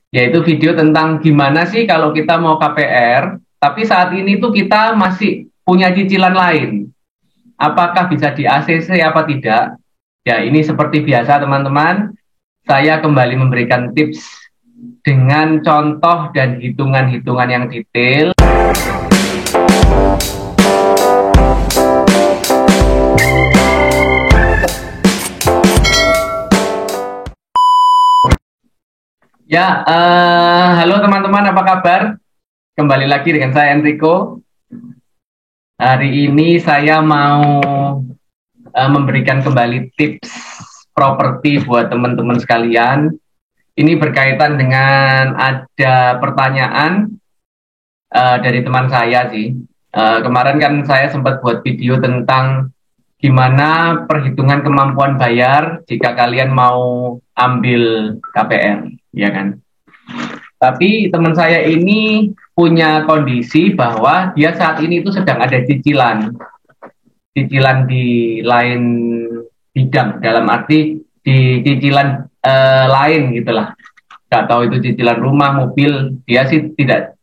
yaitu video tentang gimana sih kalau kita mau KPR, tapi saat ini tuh kita masih punya cicilan lain. Apakah bisa di ACC apa tidak? Ya, ini seperti biasa teman-teman, saya kembali memberikan tips dengan contoh dan hitungan-hitungan yang detail. Ya, halo teman-teman, apa kabar? Kembali lagi dengan saya Enrico. Hari ini saya mau memberikan kembali tips properti buat teman-teman sekalian. Ini berkaitan dengan ada pertanyaan dari teman saya sih. Kemarin kan saya sempat buat video tentang gimana perhitungan kemampuan bayar jika kalian mau ambil KPR, ya kan? Tapi teman saya ini punya kondisi bahwa dia saat ini itu sedang ada cicilan di lain bidang, dalam arti di cicilan lain gitulah. Gak tahu itu cicilan rumah, mobil, dia sih tidak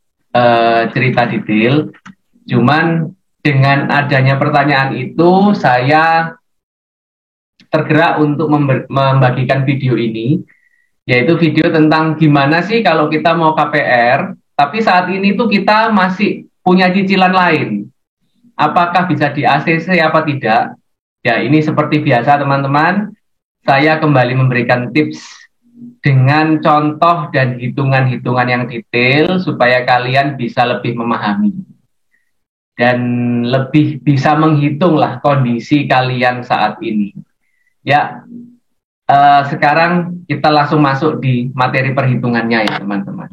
cerita detail. Cuman dengan adanya pertanyaan itu, saya tergerak untuk membagikan video ini, yaitu video tentang gimana sih kalau kita mau KPR, tapi saat ini tuh kita masih punya cicilan lain. Apakah bisa di ACC apa tidak? Ya, ini seperti biasa teman-teman, saya kembali memberikan tips dengan contoh dan hitungan-hitungan yang detail supaya kalian bisa lebih memahami dan lebih bisa menghitunglah kondisi kalian saat ini. Ya, sekarang kita langsung masuk di materi perhitungannya ya teman-teman.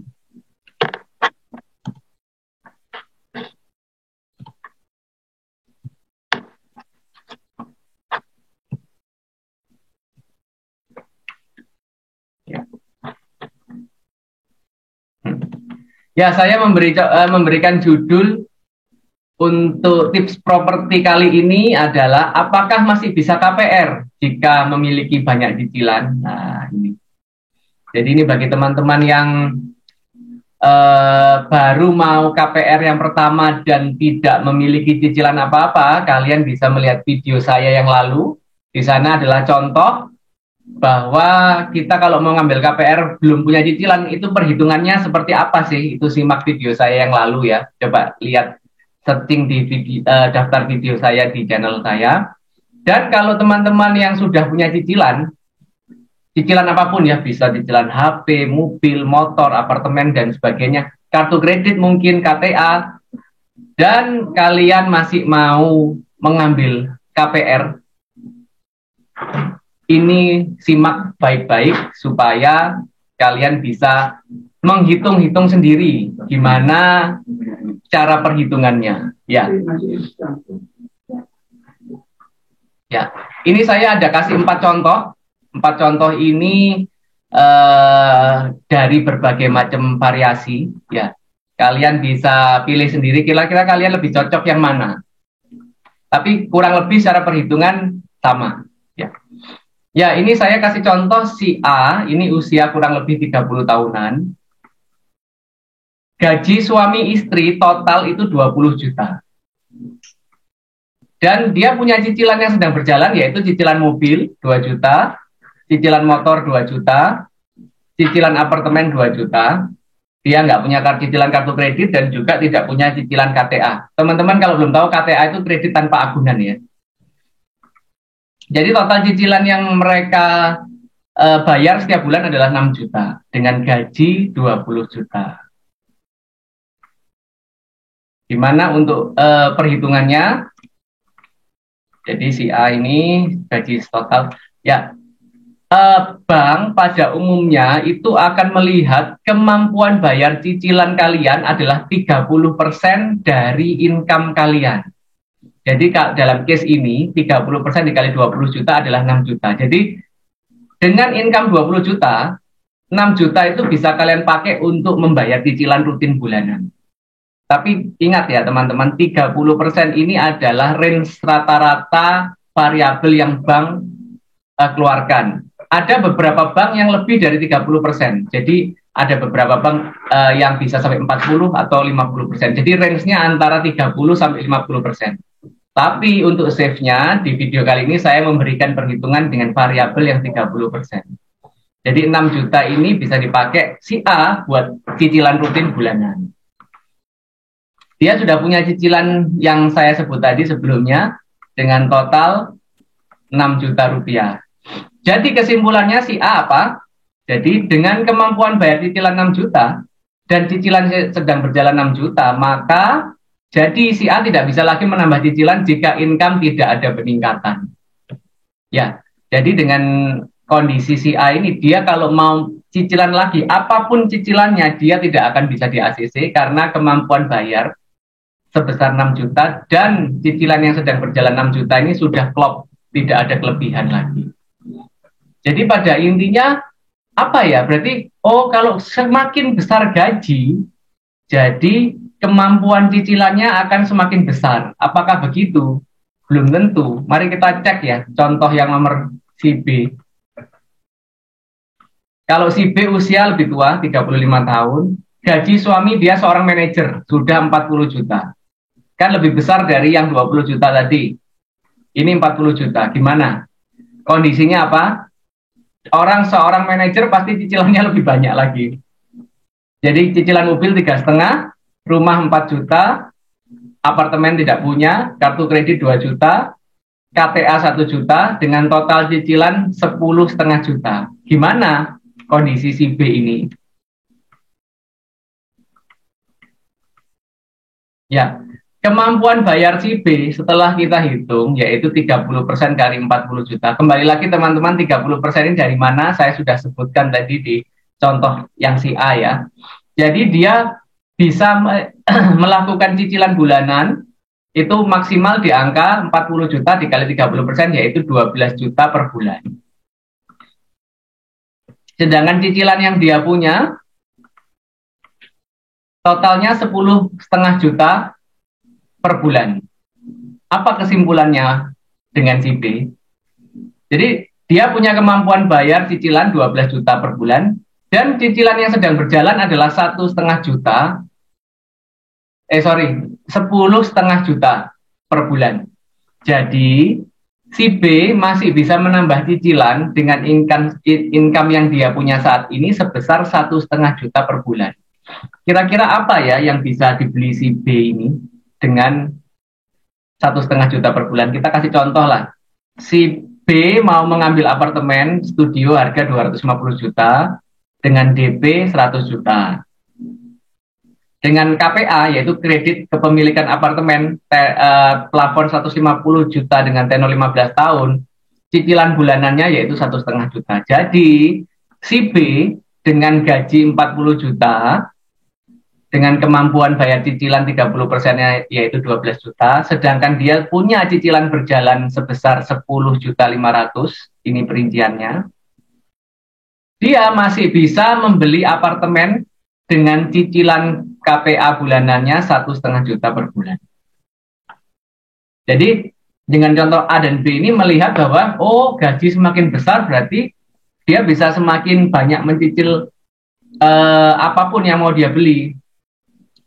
Ya, saya memberikan judul untuk tips properti kali ini adalah apakah masih bisa KPR jika memiliki banyak cicilan. Nah, ini. Jadi ini bagi teman-teman yang baru mau KPR yang pertama dan tidak memiliki cicilan apa-apa, kalian bisa melihat video saya yang lalu. Di sana adalah contoh bahwa kita kalau mau ngambil KPR belum punya cicilan, itu perhitungannya seperti apa sih? Itu simak video saya yang lalu ya. Coba lihat, searching di daftar video saya di channel saya. Dan kalau teman-teman yang sudah punya cicilan apapun ya, bisa cicilan HP, mobil, motor, apartemen, dan sebagainya, kartu kredit mungkin, KTA, dan kalian masih mau mengambil KPR, ini simak baik-baik supaya kalian bisa menghitung-hitung sendiri gimana cara perhitungannya. Ya. Ya, ini saya ada kasih 4 contoh. 4 contoh ini dari berbagai macam variasi. Ya, kalian bisa pilih sendiri. Kira-kira kalian lebih cocok yang mana? Tapi kurang lebih secara perhitungan sama. Ya. Ya, ini saya kasih contoh si A, ini usia kurang lebih 30 tahunan. Gaji suami istri total itu 20 juta. Dan dia punya cicilan yang sedang berjalan, yaitu cicilan mobil 2 juta, cicilan motor 2 juta, cicilan apartemen 2 juta. Dia nggak punya cicilan kartu kredit dan juga tidak punya cicilan KTA. Teman-teman kalau belum tahu, KTA itu kredit tanpa agunan ya. Jadi total cicilan yang mereka bayar setiap bulan adalah 6 juta dengan gaji 20 juta. Gimana untuk perhitungannya? Jadi si A ini gaji total. Ya, bank pada umumnya itu akan melihat kemampuan bayar cicilan kalian adalah 30% dari income kalian. Jadi dalam case ini 30% dikali 20 juta adalah 6 juta. Jadi dengan income 20 juta, 6 juta itu bisa kalian pakai untuk membayar cicilan rutin bulanan. Tapi ingat ya teman-teman, 30% ini adalah range rata-rata variabel yang bank keluarkan. Ada beberapa bank yang lebih dari 30%. Jadi ada beberapa bank yang bisa sampai 40 atau 50%. Jadi range-nya antara 30 sampai 50%. Tapi untuk save-nya di video kali ini saya memberikan perhitungan dengan variabel yang 30%. Jadi 6 juta ini bisa dipakai si A buat cicilan rutin bulanan. Dia sudah punya cicilan yang saya sebut tadi sebelumnya dengan total 6 juta rupiah. Jadi kesimpulannya si A apa? Jadi dengan kemampuan bayar cicilan 6 juta dan cicilan sedang berjalan 6 juta, maka jadi si A tidak bisa lagi menambah cicilan jika income tidak ada peningkatan. Ya, jadi dengan kondisi si A ini, dia kalau mau cicilan lagi, apapun cicilannya, dia tidak akan bisa di ACC karena kemampuan bayar sebesar 6 juta dan cicilan yang sedang berjalan 6 juta ini sudah klop, tidak ada kelebihan lagi. Jadi pada intinya apa ya? Berarti kalau semakin besar gaji, jadi kemampuan cicilannya akan semakin besar. Apakah begitu? Belum tentu. Mari kita cek ya, contoh yang nomor si B. Kalau si B usia lebih tua, 35 tahun, gaji suami dia seorang manajer, sudah 40 juta. Kan lebih besar dari yang 20 juta tadi. Ini 40 juta. Gimana? Kondisinya apa? Seorang manajer pasti cicilannya lebih banyak lagi. Jadi cicilan mobil 3,5, rumah 4 juta, apartemen tidak punya, kartu kredit 2 juta, KTA 1 juta, dengan total cicilan 10,5 juta. Gimana kondisi si B ini? Ya, kemampuan bayar si B setelah kita hitung yaitu 30% kali 40 juta. Kembali lagi teman-teman, 30% ini dari mana? Saya sudah sebutkan tadi di contoh yang si A ya. Jadi dia bisa melakukan cicilan bulanan itu maksimal di angka 40 juta dikali 30% yaitu 12 juta per bulan. Sedangkan cicilan yang dia punya totalnya 10,5 juta per bulan. Apa kesimpulannya dengan si B? Jadi dia punya kemampuan bayar cicilan 12 juta per bulan dan cicilan yang sedang berjalan adalah 1,5 juta. 10,5 juta per bulan. Jadi si B masih bisa menambah cicilan dengan income yang dia punya saat ini sebesar 1,5 juta per bulan. Kira-kira apa ya yang bisa dibeli si B ini dengan 1,5 juta per bulan? Kita kasih contoh lah. Si B mau mengambil apartemen studio harga 250 juta dengan DP 100 juta. Dengan KPA yaitu kredit kepemilikan apartemen plafon 150 juta dengan tenor 15 tahun, cicilan bulanannya yaitu 1,5 juta. Jadi si B dengan gaji 40 juta dengan kemampuan bayar cicilan 30%-nya yaitu 12 juta, sedangkan dia punya cicilan berjalan sebesar 10,5 juta, ini perinciannya. Dia masih bisa membeli apartemen dengan cicilan KPA bulanannya 1,5 juta per bulan. Jadi dengan contoh A dan B ini melihat bahwa gaji semakin besar berarti dia bisa semakin banyak mencicil apapun yang mau dia beli.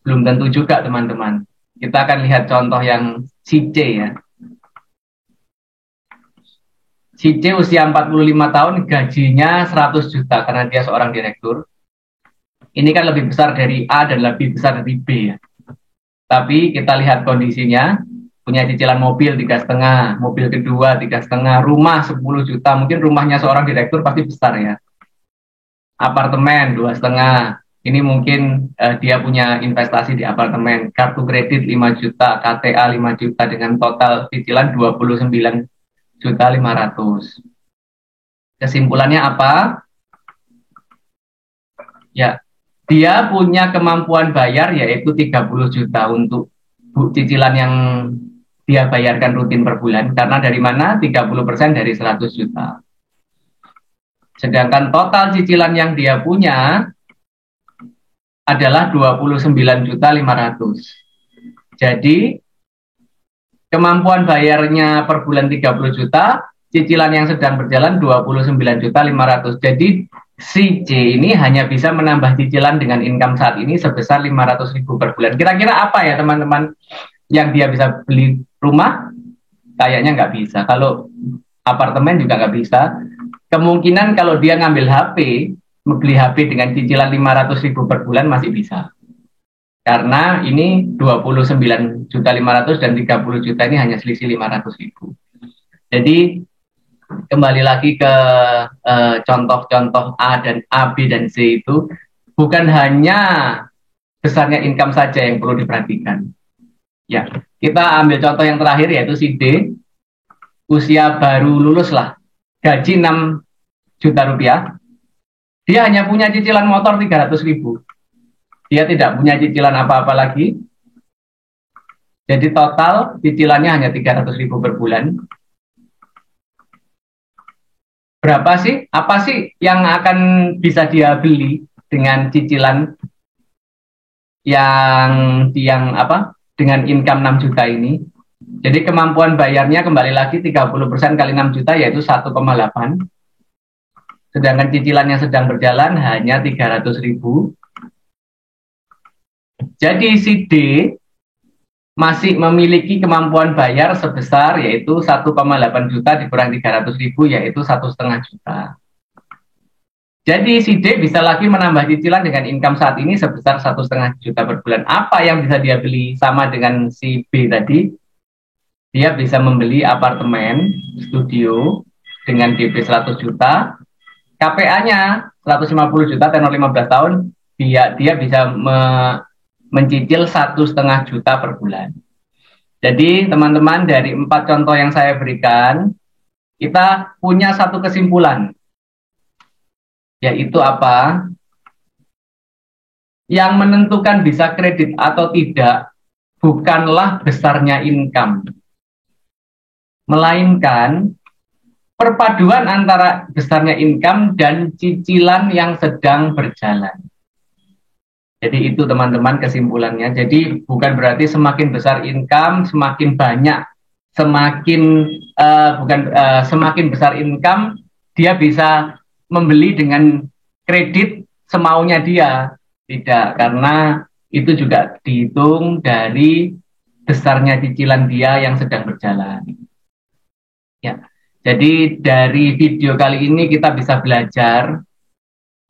Belum tentu juga teman-teman. Kita akan lihat contoh yang si C ya. Si C usia 45 tahun, gajinya 100 juta karena dia seorang direktur. Ini kan lebih besar dari A dan lebih besar dari B ya. Tapi kita lihat kondisinya, punya cicilan mobil 3,5, mobil kedua 3,5, rumah 10 juta. Mungkin rumahnya seorang direktur pasti besar ya. Apartemen 2,5. Ini mungkin dia punya investasi di apartemen, kartu kredit 5 juta, KTA 5 juta dengan total cicilan 29,500. Kesimpulannya apa? Ya, dia punya kemampuan bayar yaitu 30 juta untuk cicilan yang dia bayarkan rutin per bulan. Karena dari mana? 30% dari 100 juta. Sedangkan total cicilan yang dia punya adalah 29,500. Jadi kemampuan bayarnya per bulan 30 juta, cicilan yang sedang berjalan 29,500. Jadi si C ini hanya bisa menambah cicilan dengan income saat ini sebesar 500.000 per bulan. Kira-kira apa ya teman-teman yang dia bisa beli rumah? Kayaknya nggak bisa. Kalau apartemen juga nggak bisa. Kemungkinan kalau dia ngambil HP, membeli HP dengan cicilan 500.000 per bulan masih bisa. Karena ini 29.500.000 dan 30 juta ini hanya selisih 500.000. Jadi kembali lagi ke contoh-contoh A dan A, B dan C itu bukan hanya besarnya income saja yang perlu diperhatikan. Ya, kita ambil contoh yang terakhir yaitu si D, usia baru lulus lah, gaji 6 juta rupiah, dia hanya punya cicilan motor 300.000. Dia tidak punya cicilan apa-apa lagi. Jadi total cicilannya hanya 300.000 per bulan. Berapa sih? Apa sih yang akan bisa dia beli dengan cicilan yang apa? Dengan income 6 juta ini? Jadi kemampuan bayarnya kembali lagi 30% kali 6 juta yaitu 1,8. Sedangkan cicilannya sedang berjalan hanya 300.000. Jadi si D masih memiliki kemampuan bayar sebesar yaitu 1,8 juta dikurang 300.000 yaitu 1,5 juta. Jadi si D bisa lagi menambah cicilan dengan income saat ini sebesar 1,5 juta per bulan. Apa yang bisa dia beli sama dengan si B tadi? Dia bisa membeli apartemen studio dengan DP 100 juta, KPA-nya 150 juta tenor 15 tahun, dia bisa mencicil 1,5 juta per bulan. Jadi teman-teman dari 4 contoh yang saya berikan, kita punya satu kesimpulan, yaitu apa? Yang menentukan bisa kredit atau tidak bukanlah besarnya income, melainkan perpaduan antara besarnya income dan cicilan yang sedang berjalan. Jadi itu teman-teman kesimpulannya. Jadi bukan berarti semakin besar income, semakin banyak, semakin besar income, dia bisa membeli dengan kredit semaunya dia. Tidak, karena itu juga dihitung dari besarnya cicilan dia yang sedang berjalan. Ya. Jadi dari video kali ini kita bisa belajar.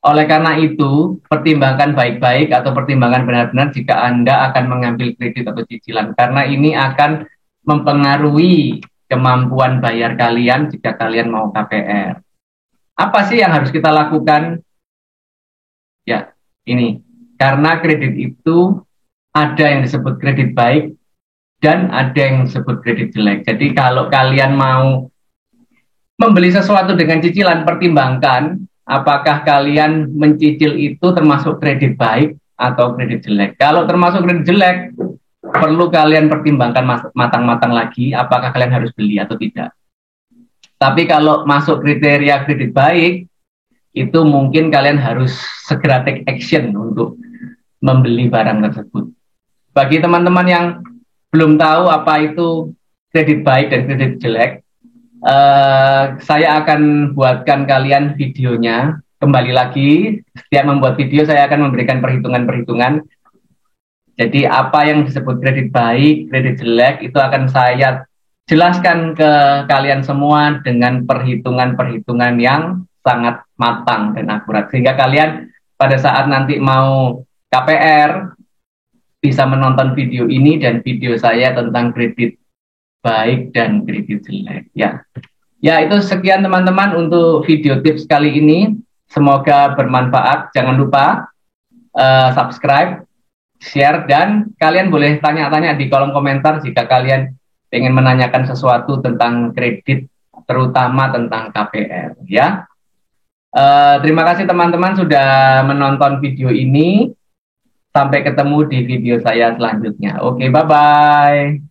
Oleh karena itu, pertimbangkan baik-baik atau pertimbangkan benar-benar jika Anda akan mengambil kredit atau cicilan. Karena ini akan mempengaruhi kemampuan bayar kalian jika kalian mau KPR. Apa sih yang harus kita lakukan? Ya, ini. Karena kredit itu ada yang disebut kredit baik dan ada yang disebut kredit jelek. Jadi kalau kalian mau membeli sesuatu dengan cicilan, pertimbangkan apakah kalian mencicil itu termasuk kredit baik atau kredit jelek. Kalau termasuk kredit jelek, perlu kalian pertimbangkan matang-matang lagi apakah kalian harus beli atau tidak. Tapi kalau masuk kriteria kredit baik, itu mungkin kalian harus segera take action untuk membeli barang tersebut. Bagi teman-teman yang belum tahu apa itu kredit baik dan kredit jelek, saya akan buatkan kalian videonya. Kembali lagi, setiap membuat video saya akan memberikan perhitungan-perhitungan. Jadi apa yang disebut kredit baik, kredit jelek, itu akan saya jelaskan ke kalian semua dengan perhitungan-perhitungan yang sangat matang dan akurat. Sehingga kalian pada saat nanti mau KPR, bisa menonton video ini dan video saya tentang kredit baik dan kredit jelek. Ya itu sekian teman-teman untuk video tips kali ini. Semoga bermanfaat. Jangan lupa subscribe, share, dan kalian boleh tanya-tanya di kolom komentar jika kalian ingin menanyakan sesuatu tentang kredit, terutama tentang KPR. Ya, terima kasih teman-teman sudah menonton video ini. Sampai ketemu di video saya selanjutnya. Oke, bye-bye.